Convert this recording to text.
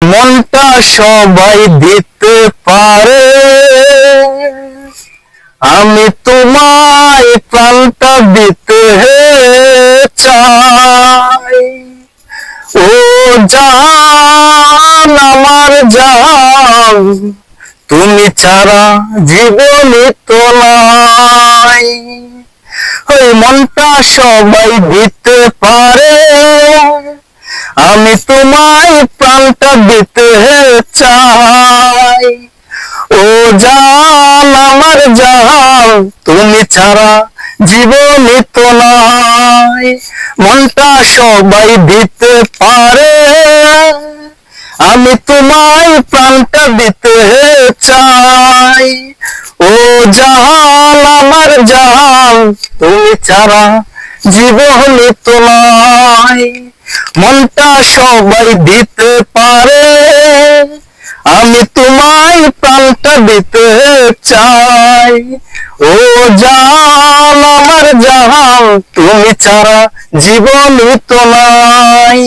মনটা সবাই দিতে পারে, আমি তোমায় প্রাণটা দিতে চাই। ও জান আমার জান, তুমি ছাড়া জীবনে তো নাই। ওই মনটা সবাই দিতে পারে, আমি তোমায় প্রাণটা দিতে চাই। ও জান আমার জান, তুমি ছাড়া জীবনে তো নাই। মনটা সবাই দিতে পারে, আমি তোমায় প্রাণটা দিতে চাই। ও জান আমার জান, তুমি ছাড়া জীবনে তো নাই। মনটা সবাই দিতে পারে, আমি তোমায় প্রাণটা দিতে চাই। ও জান আমার জান, তুমি ছাড়া জীবনে তো নাই।